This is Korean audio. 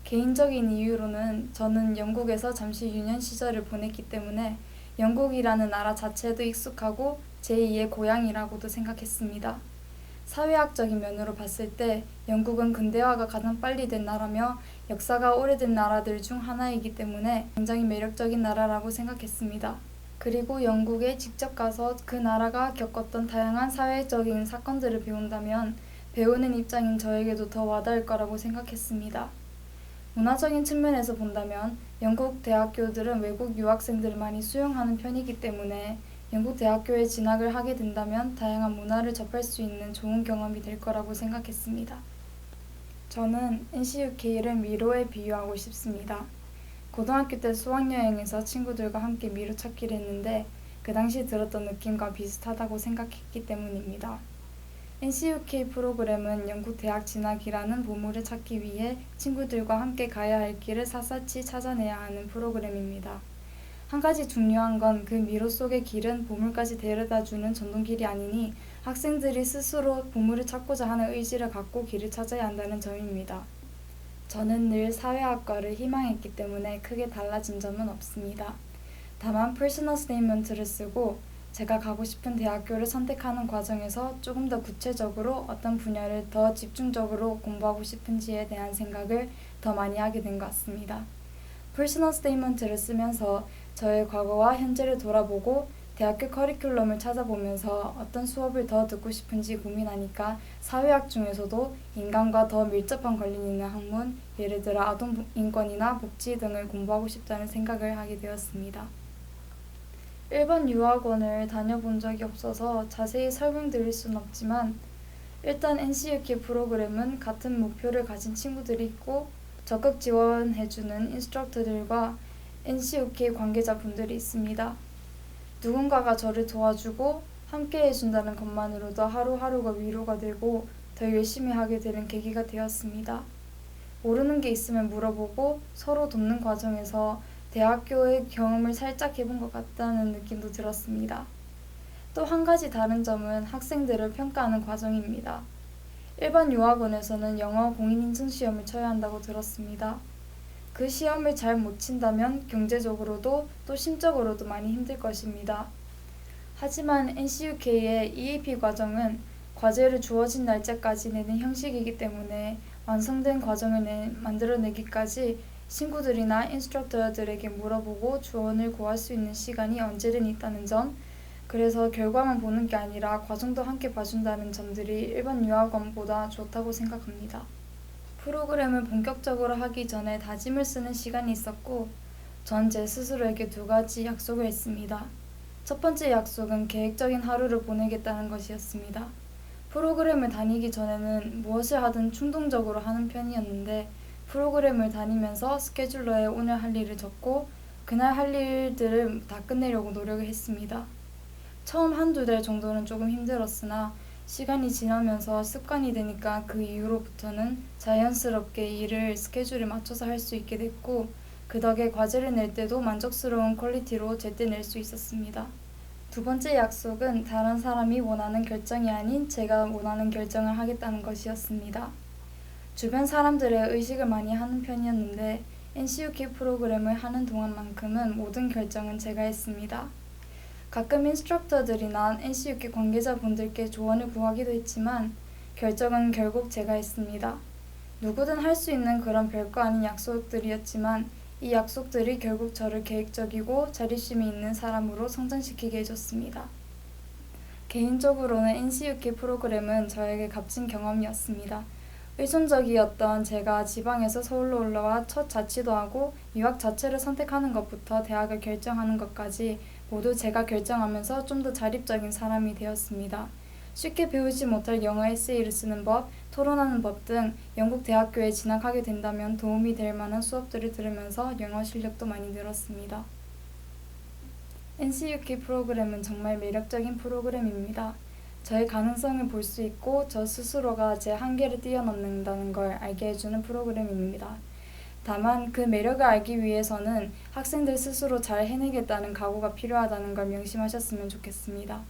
개인적인 이유로는 저는 영국에서 잠시 유년 시절을 보냈기 때문에 영국이라는 나라 자체도 익숙하고 제2의 고향이라고도 생각했습니다. 사회학적인 면으로 봤을 때 영국은 근대화가 가장 빨리 된 나라며 역사가 오래된 나라들 중 하나이기 때문에 굉장히 매력적인 나라라고 생각했습니다. 그리고 영국에 직접 가서 그 나라가 겪었던 다양한 사회적인 사건들을 배운다면 배우는 입장인 저에게도 더 와닿을 거라고 생각했습니다. 문화적인 측면에서 본다면 영국 대학교들은 외국 유학생들을 많이 수용하는 편이기 때문에 영국 대학교에 진학을 하게 된다면 다양한 문화를 접할 수 있는 좋은 경험이 될 거라고 생각했습니다. 저는 NCUK를 미로에 비유하고 싶습니다. 고등학교 때 수학여행에서 친구들과 함께 미로 찾기를 했는데 그 당시 들었던 느낌과 비슷하다고 생각했기 때문입니다. NCUK 프로그램은 영국 대학 진학이라는 보물을 찾기 위해 친구들과 함께 가야 할 길을 샅샅이 찾아내야 하는 프로그램입니다. 한 가지 중요한 건 그 미로 속의 길은 보물까지 데려다주는 전동길이 아니니 학생들이 스스로 보물을 찾고자 하는 의지를 갖고 길을 찾아야 한다는 점입니다. 저는 늘 사회학과를 희망했기 때문에 크게 달라진 점은 없습니다. 다만 퍼스널 스테이트먼트를 쓰고 제가 가고 싶은 대학교를 선택하는 과정에서 조금 더 구체적으로 어떤 분야를 더 집중적으로 공부하고 싶은지에 대한 생각을 더 많이 하게 된 것 같습니다. 퍼스널 스테이트먼트를 쓰면서 저의 과거와 현재를 돌아보고 대학교 커리큘럼을 찾아보면서 어떤 수업을 더 듣고 싶은지 고민하니까 사회학 중에서도 인간과 더 밀접한 관련이 있는 학문, 예를 들어 아동인권이나 복지 등을 공부하고 싶다는 생각을 하게 되었습니다. 일본 유학원을 다녀본 적이 없어서 자세히 설명드릴 수는 없지만 일단 NCUK 프로그램은 같은 목표를 가진 친구들이 있고 적극 지원해주는 인스트럭터들과 NCUK 관계자분들이 있습니다. 누군가가 저를 도와주고 함께 해준다는 것만으로도 하루하루가 위로가 되고 더 열심히 하게 되는 계기가 되었습니다. 모르는 게 있으면 물어보고 서로 돕는 과정에서 대학교의 경험을 살짝 해본 것 같다는 느낌도 들었습니다. 또 한 가지 다른 점은 학생들을 평가하는 과정입니다. 일반 유학원에서는 영어 공인인증 시험을 쳐야 한다고 들었습니다. 그 시험을 잘 못 친다면 경제적으로도 또 심적으로도 많이 힘들 것입니다. 하지만 NCUK의 EAP 과정은 과제를 주어진 날짜까지 내는 형식이기 때문에 완성된 과정을 만들어내기까지 친구들이나 인스트럭터들에게 물어보고 조언을 구할 수 있는 시간이 언제든 있다는 점, 그래서 결과만 보는 게 아니라 과정도 함께 봐준다는 점들이 일반 유학원보다 좋다고 생각합니다. 프로그램을 본격적으로 하기 전에 다짐을 쓰는 시간이 있었고 전 제 스스로에게 2가지 약속을 했습니다. 첫 번째 약속은 계획적인 하루를 보내겠다는 것이었습니다. 프로그램을 다니기 전에는 무엇을 하든 충동적으로 하는 편이었는데 프로그램을 다니면서 스케줄러에 오늘 할 일을 적고 그날 할 일들을 다 끝내려고 노력을 했습니다. 처음 1~2달 정도는 조금 힘들었으나 시간이 지나면서 습관이 되니까 그 이후로부터는 자연스럽게 일을 스케줄에 맞춰서 할 수 있게 됐고 그 덕에 과제를 낼 때도 만족스러운 퀄리티로 제때 낼 수 있었습니다. 2번째 약속은 다른 사람이 원하는 결정이 아닌 제가 원하는 결정을 하겠다는 것이었습니다. 주변 사람들의 의식을 많이 하는 편이었는데 NCUK 프로그램을 하는 동안만큼은 모든 결정은 제가 했습니다. 가끔 인스트럭터들이나 NCUK 관계자분들께 조언을 구하기도 했지만 결정은 결국 제가 했습니다. 누구든 할 수 있는 그런 별거 아닌 약속들이었지만 이 약속들이 결국 저를 계획적이고 자립심이 있는 사람으로 성장시키게 해줬습니다. 개인적으로는 NCUK 프로그램은 저에게 값진 경험이었습니다. 의존적이었던 제가 지방에서 서울로 올라와 첫 자취도 하고 유학 자체를 선택하는 것부터 대학을 결정하는 것까지 모두 제가 결정하면서 좀 더 자립적인 사람이 되었습니다. 쉽게 배우지 못할 영어 에세이를 쓰는 법, 토론하는 법 등 영국 대학교에 진학하게 된다면 도움이 될 만한 수업들을 들으면서 영어 실력도 많이 늘었습니다. NCUK 프로그램은 정말 매력적인 프로그램입니다. 저의 가능성을 볼 수 있고 저 스스로가 제 한계를 뛰어넘는다는 걸 알게 해주는 프로그램입니다. 다만 그 매력을 알기 위해서는 학생들 스스로 잘 해내겠다는 각오가 필요하다는 걸 명심하셨으면 좋겠습니다.